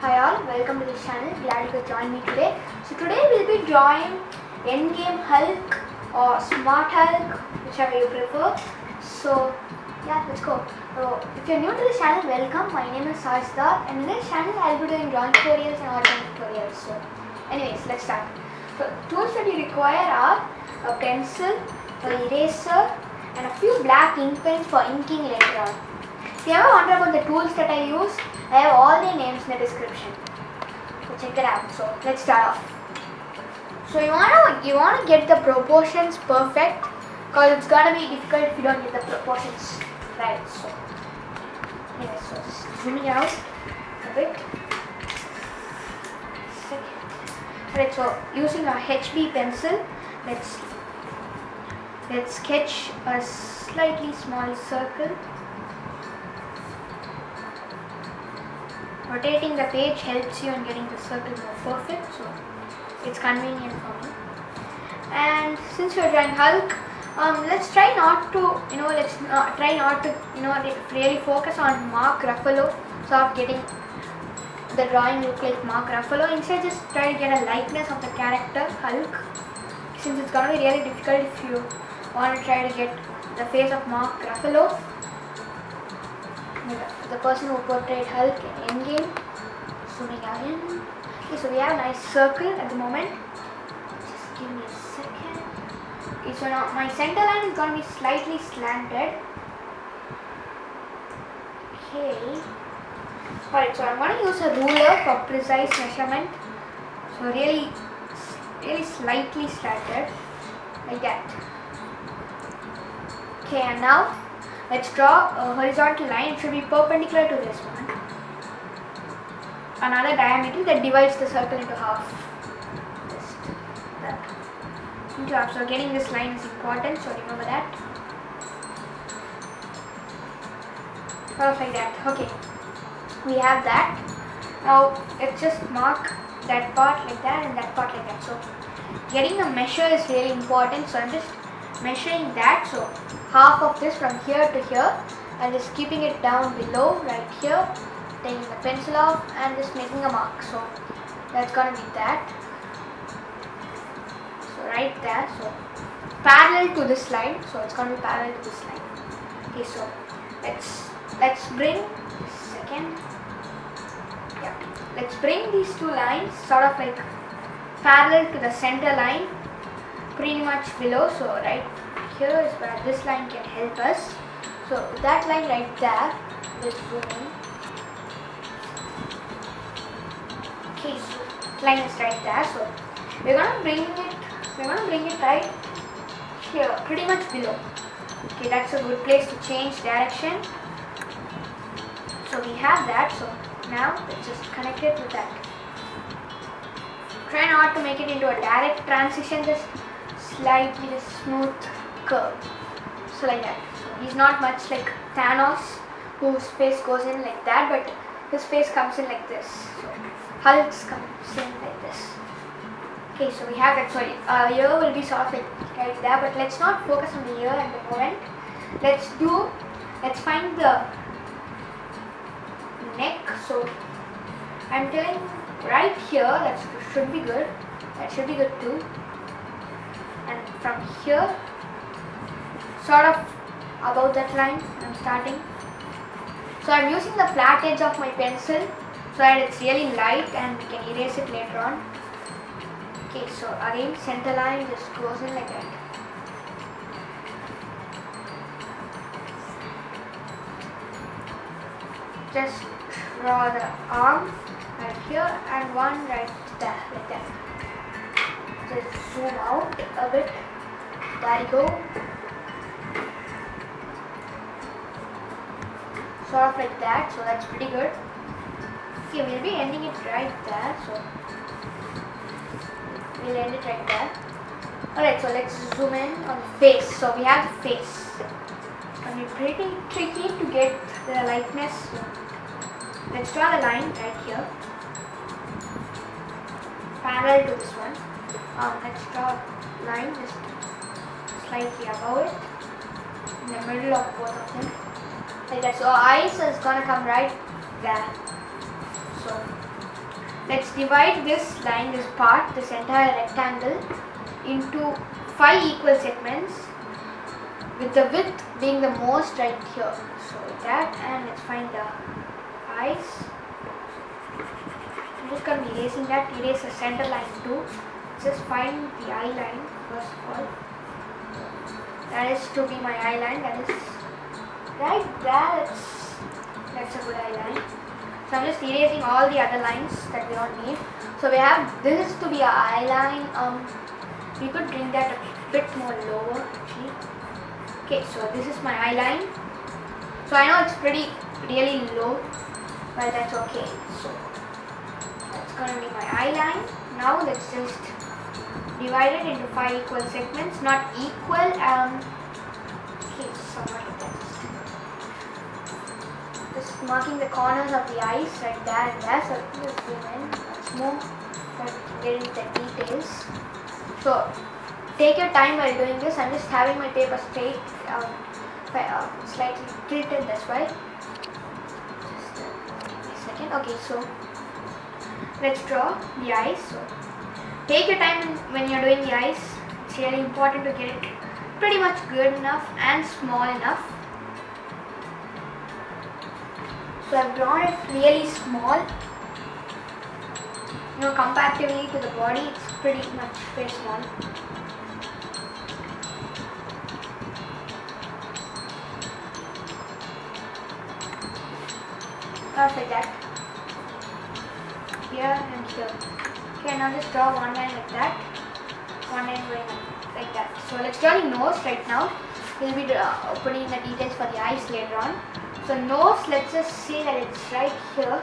Hi all, welcome to this channel. Glad you could join me today. So today we'll be drawing Endgame Hulk or Smart Hulk, whichever you prefer. So yeah, let's go. So if you're new to this channel, welcome. My name is Sai Siddharth, and in this channel I'll be doing drawing tutorials and origami tutorials. So anyways, let's start. So tools that you require are a pencil, an eraser, and a few black ink pens for inking later on. If you ever wonder about the tools that I use, I have all their names in the description. So check it out. So let's start off. So you wanna get the proportions perfect, because it's gonna be difficult if you don't get the proportions right. So anyway, so just zooming out a bit. Alright, so using a HB pencil, let's sketch a slightly small circle. Rotating the page helps you in getting the circle more perfect, so it's convenient for me. And since you're drawing Hulk, let's try not to, really focus on Mark Ruffalo, sort of getting the drawing look like Mark Ruffalo. Instead, just try to get a likeness of the character Hulk, since it's gonna be really difficult if you want to try to get the face of Mark Ruffalo, the person who portrayed Hulk in Endgame. Zooming out in. Okay, so we have a nice circle at the moment. Just give me a second. Okay, so now my center line is going to be slightly slanted. Okay. Alright, so I'm going to use a ruler for precise measurement. So really slightly slanted, like that. Okay, and now let's draw a horizontal line. It should be perpendicular to this one. Another diameter that divides the circle into half. Just that. Into half. So getting this line is important, so remember that. Like that. Okay. We have that. Now let's just mark that part like that and that part like that. So getting the measure is really important. So I'm just measuring that. So half of this from here to here, and just keeping it down below right here, taking the pencil off and just making a mark. So that's gonna be that. So right there, so parallel to this line, so it's gonna be parallel to this line. Okay, so let's bring let's bring these two lines sort of like parallel to the center line, pretty much below. So right here is where this line can help us. So that line right there, let's zoom in. Okay, so line is right there. So we're gonna bring it right here, pretty much below. Okay, that's a good place to change direction. So we have that. So now let's just connect it with that. Try not to make it into a direct transition, just slightly just smooth curve. So like that. So he's not much like Thanos, whose face goes in like that, but his face comes in like this. So Hulk's comes in like this. Okay, so we have that. So ear will be sort of like right there, but let's not focus on the ear at the moment. Let's find the neck. So I'm telling right here, that should be good. That should be good too. And from here, sort of above that line, I'm starting. So I'm using the flat edge of my pencil so that it's really light and we can erase it later on. Okay, so again center line just goes in like that. Just draw the arm right here and one right there, like that. Just zoom out a bit. There you go. Sort of like that, so that's pretty good. Okay, we'll be ending it right there, so we'll end it right there. Alright, so let's zoom in on the face. So we have the face. It's going to be pretty tricky to get the likeness. So let's draw the line right here, parallel to this one. Let's draw a line just slightly above it, in the middle of both of them. Like that. So eyes is gonna come right there. So let's divide this line, this part, this entire rectangle into 5 equal segments, with the width being the most right here. So that, and let's find the eyes. I'm just going to be erasing that. Erase the center line too. Just find the eye line first of all. That is to be my eye line. That is right there. That's a good eye line. So I'm just erasing all the other lines that we don't need. So we have this to be our eye line. We could bring that a bit more lower actually. Okay, so this is my eye line. So I know it's really low, but that's okay. So that's gonna be my eye line. Now let's just divide it into 5 equal segments, not equal. Okay, somewhat like that. Just marking the corners of the eyes right there and there. So let's zoom in once more so get into the details. So take your time while doing this. I'm just having my paper straight, slightly tilted, that's why. Just give me a second. Okay, so let's draw the eyes. So take your time when you're doing the eyes. It's really important to get it pretty much good enough and small enough. So I've drawn it really small. You know, comparatively to the body, it's pretty much very small. Like that. Here and here. Okay, now just draw one line like that. One line going like that. So let's draw the nose right now. We'll be putting in the details for the eyes later on. So nose, let's just say that it's right here.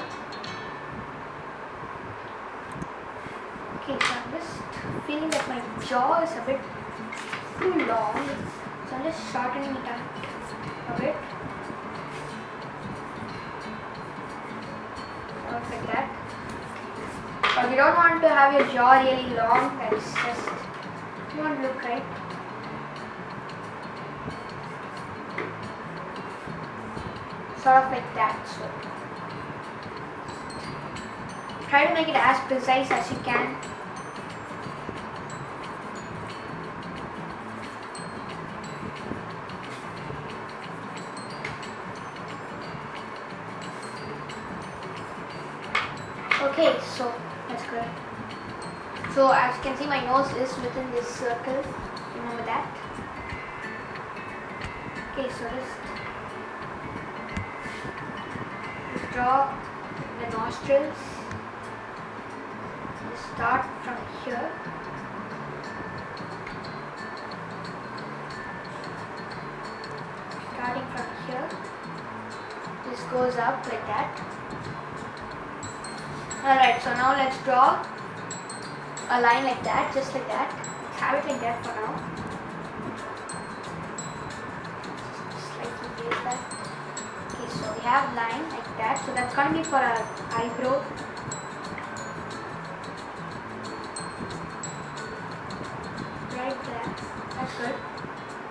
Okay, so I'm just feeling that my jaw is a bit too long. So I'm just shortening it out a bit. Like that. But we don't want to have your jaw really long. That's just won't look right. Sort of like that. So try to make it as precise as you can. Okay, so that's good. So as you can see, my nose is within this circle. Remember that. Okay, so just draw the nostrils. Just start from here. Starting from here. This goes up like that. Alright, so now let's draw a line like that, just like that. Let's have it like that for now. Just slightly raise that. Okay, so we have line like that. So that's going to be for our eyebrow. Right there. That's good.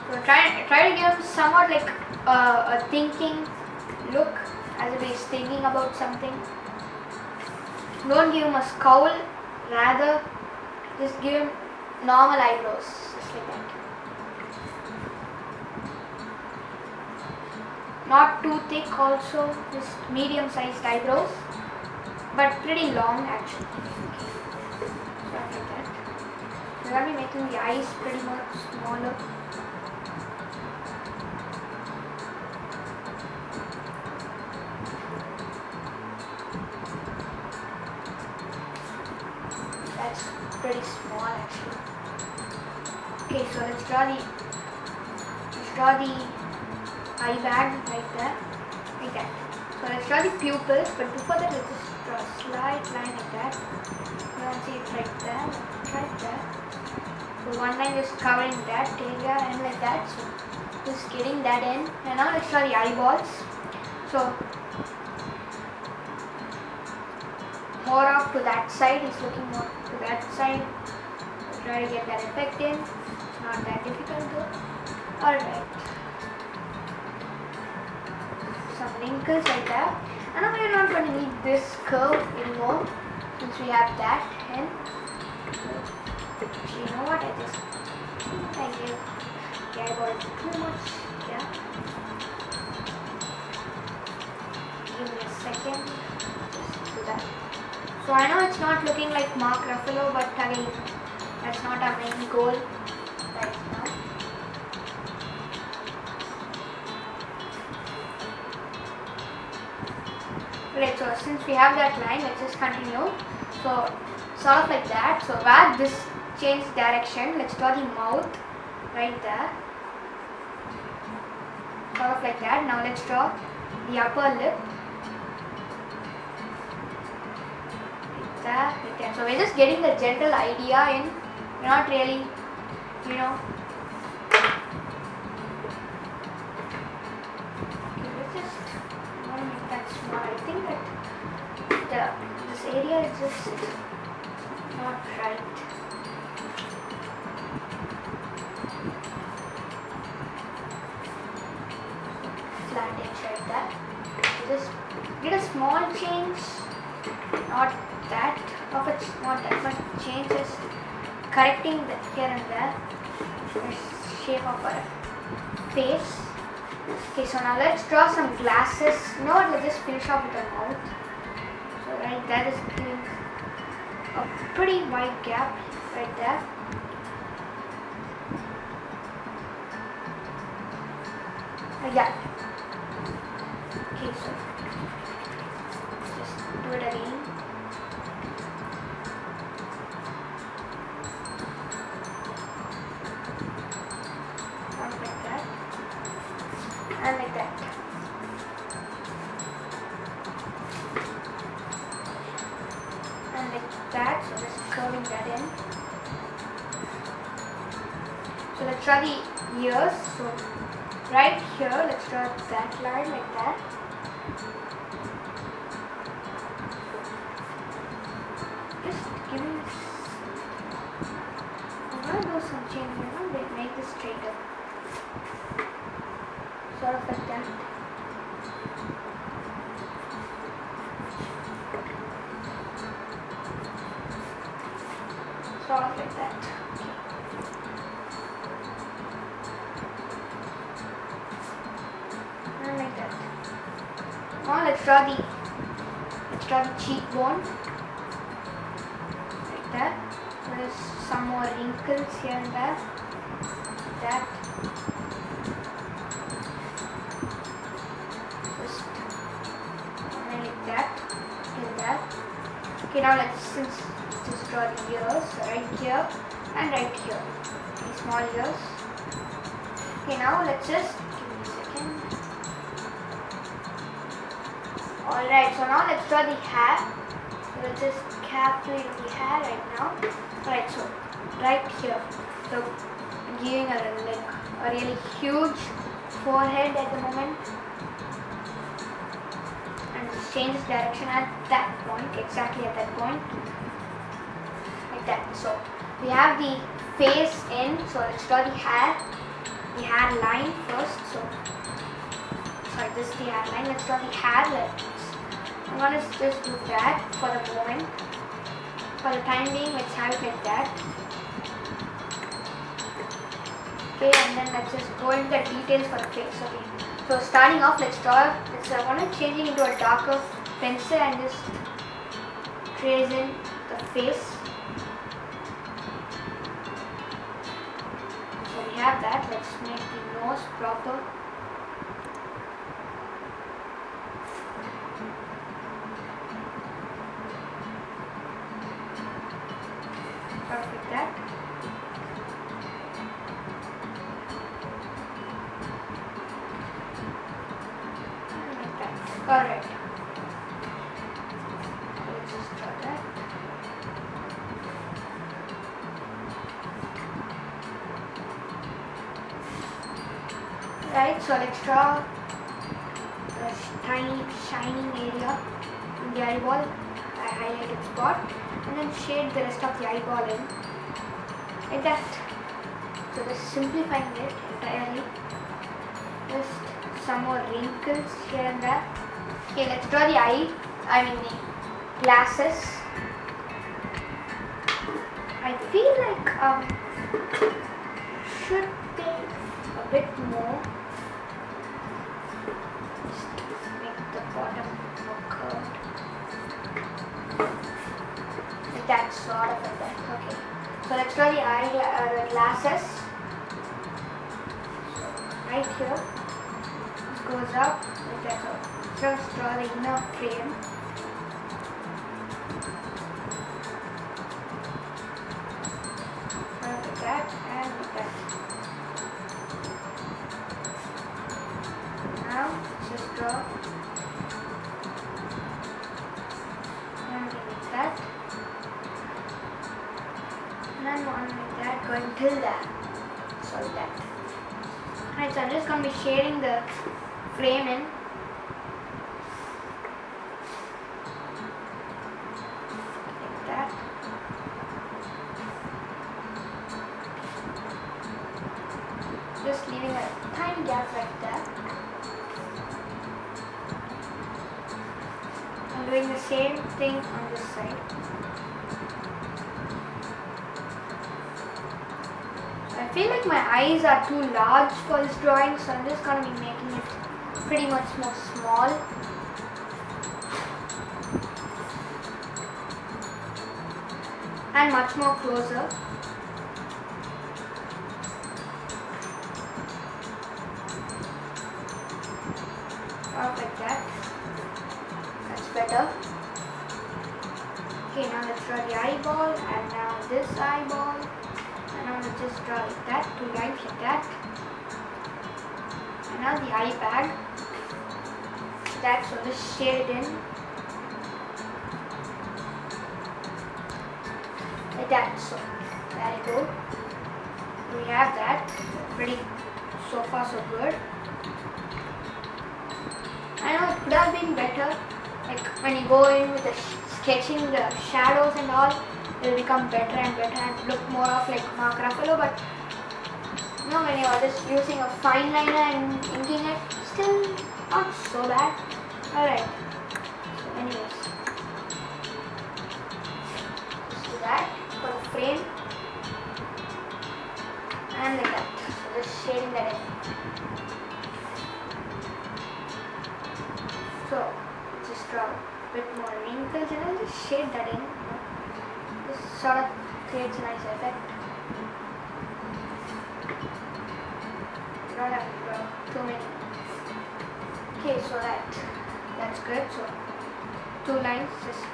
So try to give somewhat like a thinking look, as if he's thinking about something. Don't give him a scowl, rather just give him normal eyebrows, just like that. Not too thick also, just medium sized eyebrows, but pretty long actually. So like that. We're going to be making the eyes pretty much smaller. That's pretty small actually. Okay, so let's draw the eye bag right there, like that. So let's draw the pupils, but before that let's just draw a slight line like that. You want to see it right there, right there. So one line just covering that area and like that. So just getting that in. And now let's draw the eyeballs. So more off to that side, he's looking more to that side. We'll try to get that effect in. It's not that difficult though. Alright. Some wrinkles like that. And now we're not going to need this curve anymore. since we have that in, you know what, I got too much, yeah. Give me a second, just do that. So I know it's not looking like Mark Ruffalo, but again, that's not our main goal right now. Right, so since we have that line, let's just continue. So sort of like that. So where this change direction, let's draw the mouth right there. Sort of like that. Now let's draw the upper lip. Like that, like that. So we're just getting the general idea in. We're not really, you know. Okay, let's just make that small. I think that this area is just not right. Flat edge right there. Just get a small change, not that of it's not that much change, just correcting the here and there the shape of our face. Okay, so now let's draw some glasses. No, let's just finish off with the mouth. So right there is giving a pretty wide gap right there. Like that. Okay, so just do it again. Like that. And like that. And like that, so just curving that in. So let's draw the ears. So right here, let's draw that line like that. Just give me this. I'm gonna do some change. I'm gonna make this straighter. Sort of like that. Sort of like that. And like that. Now let's draw the cheekbone. Like that. There's some more wrinkles here and there. Like that. Okay, now let's just draw the ears right here and right here. These small ears. Okay, now let's just give me a second. Alright, so now let's draw the hair. So let's just carefully do the hair right now. Alright, so right here. So giving a really huge forehead at the moment. Changes direction at that point, exactly at that point, like that. So we have the face in, so let's draw the hair line first. So sorry, this is the hair line. Let's draw the hair. I'm gonna just do that for the moment. For the time being, let's have it like that. Okay, and then let's just go into the details for the face. Okay. So starting off, let's draw. I want to change it into a darker pencil and just trace in the face. So we have that. Let's make the nose proper. Sort of like that. Alright. Let's just draw that. Right, so let's draw the tiny shining area in the eyeball, a highlighted spot, and then shade the rest of the eyeball in. Like that. So just simplifying it entirely. Just some more wrinkles here and there. Okay, let's draw the the glasses. I feel like should take a bit more. Just make the bottom more curved. Like that, sort of like that. Okay. So let's draw the glasses. So right here, this goes up like that. So just draw the inner frame. Like that and like that. Now just draw and like that. And then one like that going till that. So like that. Alright, so I'm just going to be shading the frame in. Like that. Just leaving a tiny gap like that. I'm doing the same thing on this side. I feel like my eyes are too large for this drawing, so I'm just going to be making it pretty much more small. And much more closer. Like that. That's better. Okay, now let's draw the eyeball, and now this eyeball. And now let's just draw like that, 2 lines like that. And now the eye bag. That, so just shade it in. Like that, so there you go. We have that. Pretty, so far so good. I know it could have been better, like when you go in with the sketching the shadows and all, it will become better and better and look more of like Mark Ruffalo, but you know, when you are just using a fine liner and inking it, still not so bad. Alright, so anyways, just do that for the frame and like that, so just shading that in. So just draw a bit more wrinkles and I'll just shade that in. This sort of creates a nice effect. You don't have to draw too many. Okay, so that's good. So 2 lines, just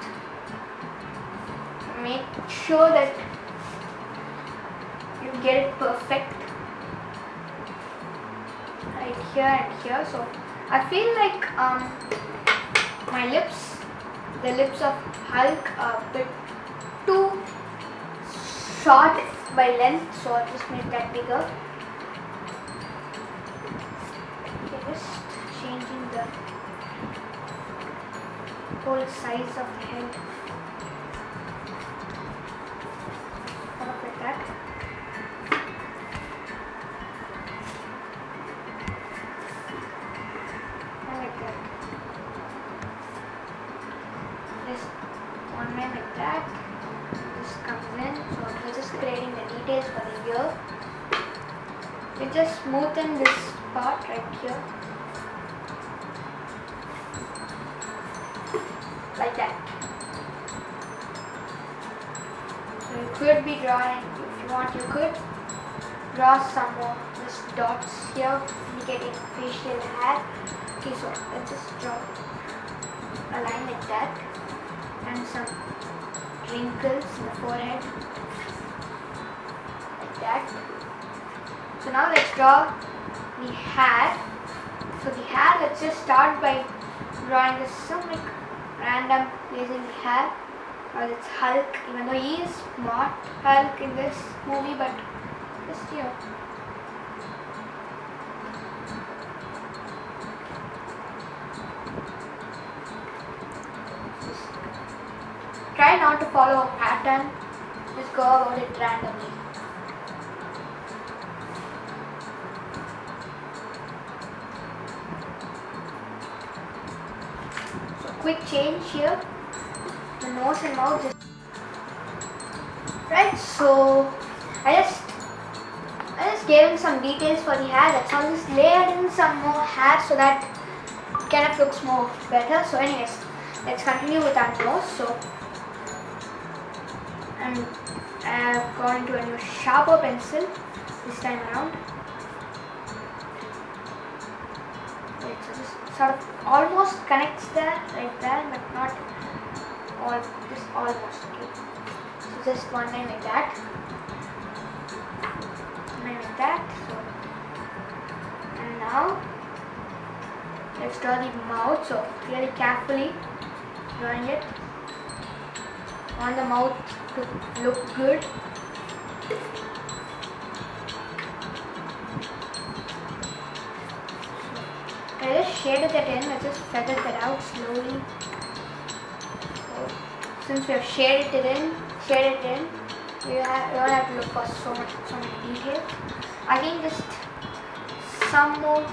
make sure that you get it perfect right here and here. So I feel like my lips, the lips of Hulk are a bit too short by length, so I'll just make that bigger. Okay, just changing the whole size of the head. Sort of like that. And like that. Just one line like that. This comes in. So we're just creating the details for the ear. We just smoothen this part right here. Like that. So you could be drawing, if you want, you could draw some more just dots here indicating facial hair. Okay, so let's just draw a line like that and some wrinkles in the forehead like that. So now let's draw the hair. So the hair, let's just start by drawing this some like random place in the hair. It's Hulk, even though he is not Hulk in this movie, but just here. Just try not to follow a pattern, just go about it randomly. So quick change here. The nose and mouth just right, Alright, so I just gave him some details for the hair. That's all. Just layered in some more hair so that it kind of looks more better. So anyways, let's continue with our nose. So I've gone into a new sharper pencil this time around. Right, so this sort of almost connects there, like that, but not all. Just almost. Okay. So just one line like that. Like that. So, and now let's draw the mouth. So really carefully drawing it. I want the mouth to look good. So, I just shaded that in. I just feathered that out slowly. So, since we have shaded it in, you don't have to look for so many details. Again, just some more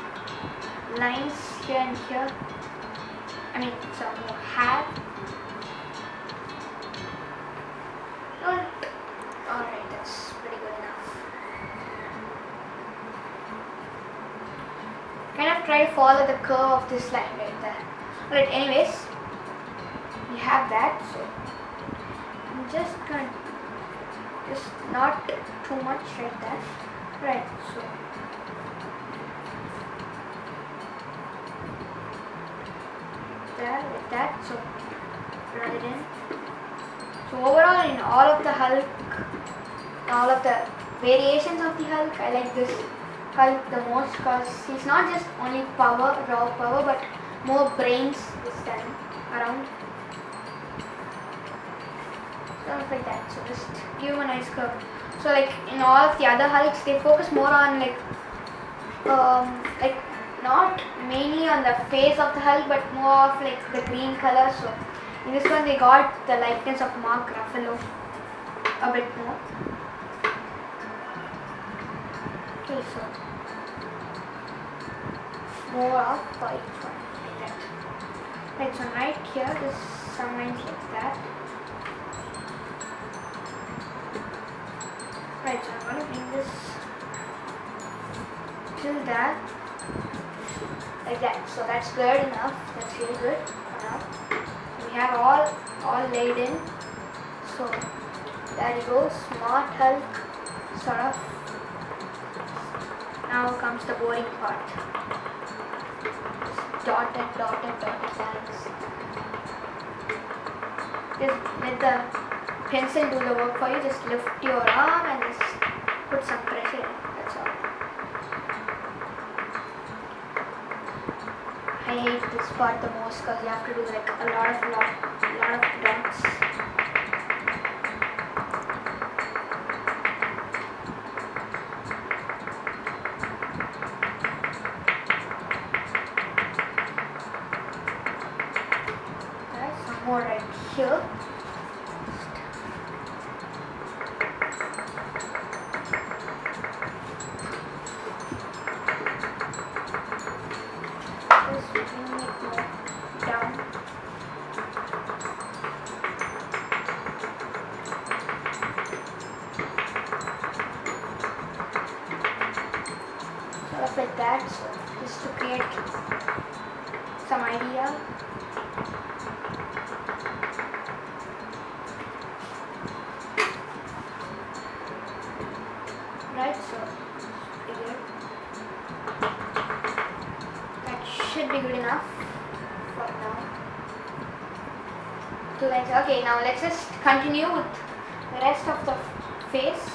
lines here and here. I mean, some more hair. Alright, that's pretty good enough. Kind of try to follow the curve of this line right there. Alright, anyways, we have that. So I'm just gonna not too much right there. Right, so there, like that. So run it in. So overall, in all of the Hulk, all of the variations of the Hulk, I like this Hulk the most because he's not just only power, raw power, but more brains this time around. Stuff like that. So just give him a nice curve. So like in all of the other Hulks, they focus more on like not mainly on the face of the Hulk, but more of like the green color. So in this one, they got the likeness of Mark Ruffalo a bit more. Okay, so more of for each one like that. Right, so right here, there's some lines like that. Right, so I'm going to bring this till that, like that. So that's good enough. That's really good for now. So we have all laid in. So there you go, smart Hulk, sort of. Now comes the boring part. Dotted lines. Just let the pencil do the work for you. Just lift your arm and just put some pressure in. That's all. I hate this part the most because you have to do like a lot of dots. There's some more right here. Like that, so just to create some idea. Right, so pretty good. That should be good enough for now. 2 lines. Okay, now let's just continue with the rest of the face.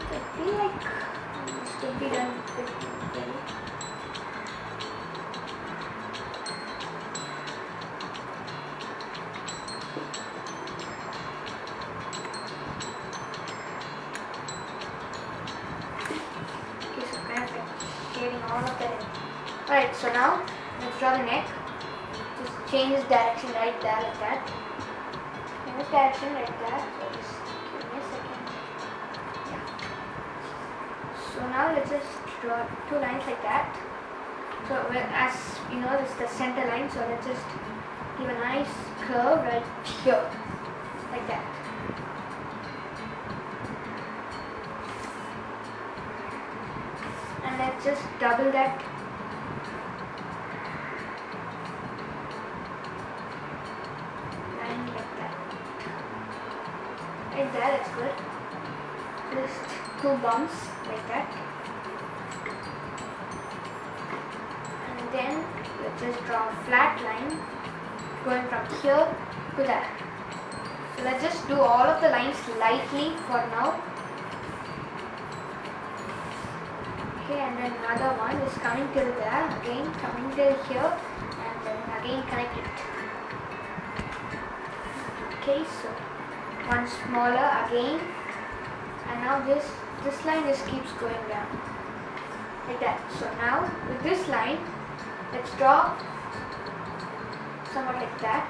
I feel like this could be done quickly. Okay, so kind of like shading all of that in. Alright, so now let's draw the neck. Just change its direction right there, like that. Change its direction right there. So just give me a second. So now let's just draw 2 lines like that. So as you know, this is the center line, so let's just give a nice curve right here, like that. and let's just double that. Line like that. Right there, that's good. Just 2 bumps like that. And then let's just draw a flat line going from here to there. So let's just do all of the lines lightly for now. Okay, and then another one is coming till there, again coming till here, and then again connect it. Okay, so one smaller again, and now this line just keeps going down like that. So now with this line, let's draw somewhat like that,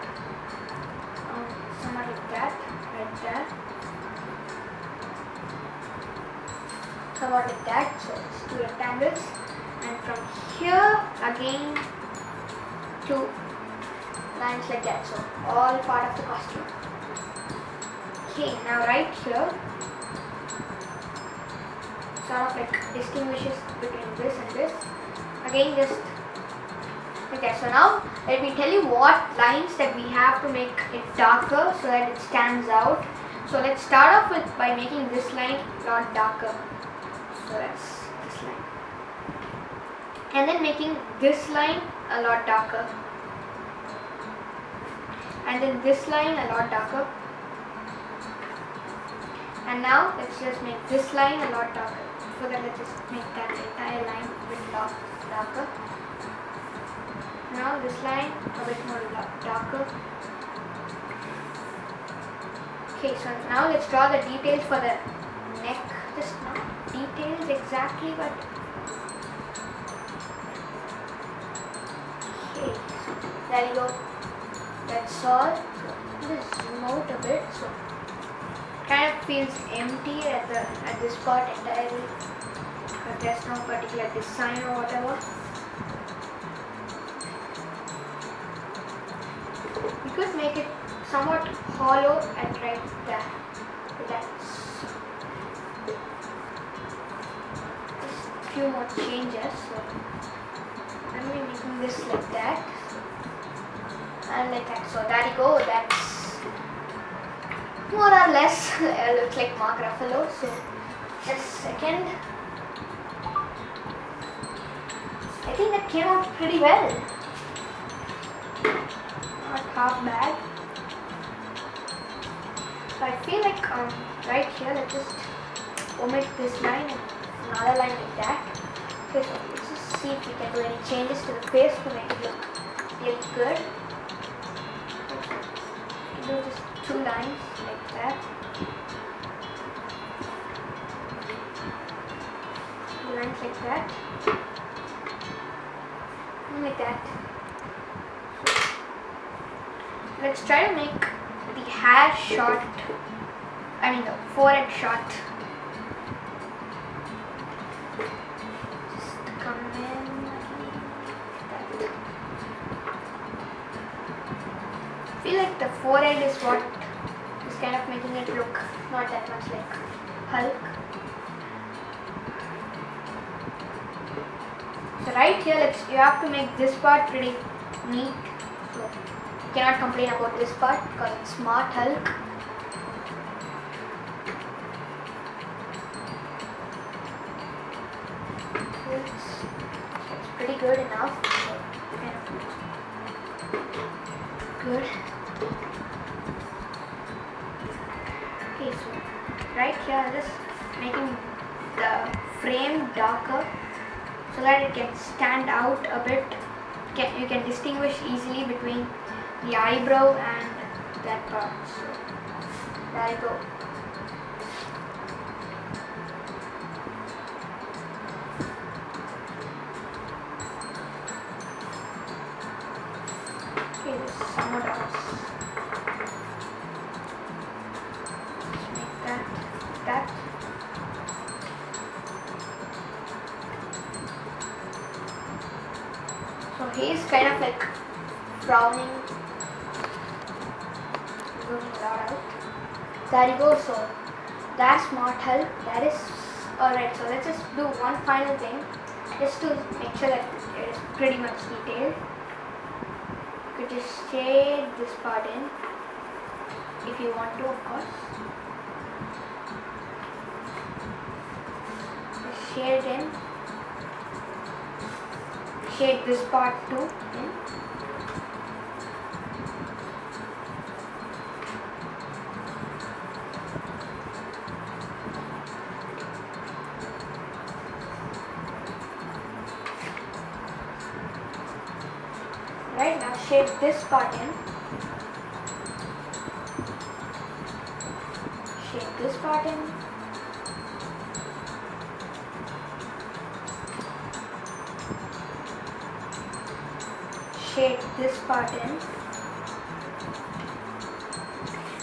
somewhat like that, right there, somewhat like that. So let's do rectangles, and from here again 2 lines like that. So all part of the costume. Okay, now right here sort of like distinguishes between this and this. Again, just okay. So now let me tell you what lines that we have to make it darker so that it stands out. So let's start off with by making this line a lot darker. So that's this line, and then making this line a lot darker, and then this line a lot darker. And now let's just make this line a lot darker. So that let's just make that entire line a bit darker. Now this line a bit more darker. Okay, so now let's draw the details for the neck. Just not details exactly, but okay. So there you go. That's all. So just zoom out a bit. So kind of feels empty at this part entirely, but there's no particular design or whatever. You could make it somewhat hollow and right there. That's just a few more changes. So I'm making this like that and like that. So there you go. That's more or less looks like Mark Ruffalo. So just a second. I think that came out pretty well. Not half bad. So I feel like right here, let's just omit this line and another line like that. Okay, so let's just see if we can do any changes to the face to make it look really good. Do just 2 lines like that. 2 lines like that. And like that. Let's try to make the hair short. I mean the forehead short. Just come in like that. I feel like the forehead is what is kind of making it look not that much like Hulk. So right here, you have to make this part pretty neat. So you cannot complain about this part because it's Smart Hulk. It's pretty good enough. So kind of good. Okay, so right here I'm just making the frame darker so that it can stand out a bit. You can distinguish easily between the eyebrow and that part. So there you go. Okay, this is somewhat else. Just make that. So he is kind of like frowning, zooming a lot out. There you go. So that's Smart Hulk. That is alright. So let's just do one final thing. just to make sure that it is pretty much detailed. You could just shade this part in if you want to, of course. Just shade it in. Shade this part too in. Right, now shade this part in. Shade this part in. Shade this part in.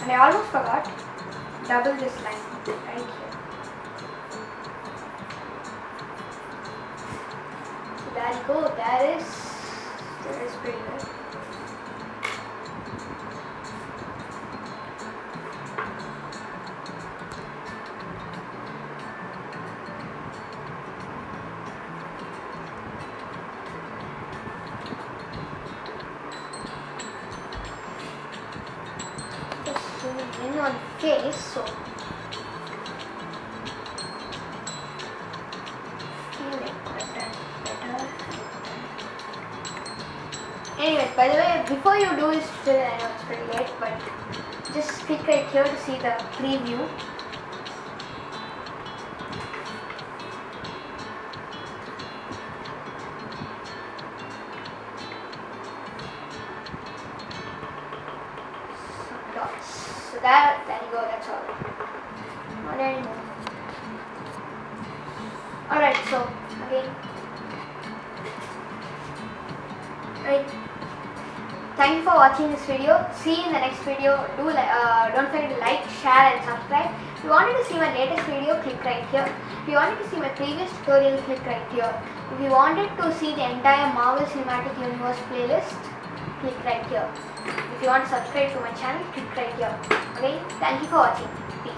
And I almost forgot, double this line right here. So there you go, that is pretty good. Just zoom in on face, so anyways, by the way, before you do this tutorial, I know it's pretty late, but just click right here to see the preview. Some dots. So there you go, that's all. Not anymore. Alright, so again. Right. Thank you for watching this video. See you in the next video. Don't forget to like, share and subscribe. If you wanted to see my latest video, click right here. If you wanted to see my previous tutorial, click right here. If you wanted to see the entire Marvel Cinematic Universe playlist, click right here. If you want to subscribe to my channel, click right here. Okay, thank you for watching. Peace.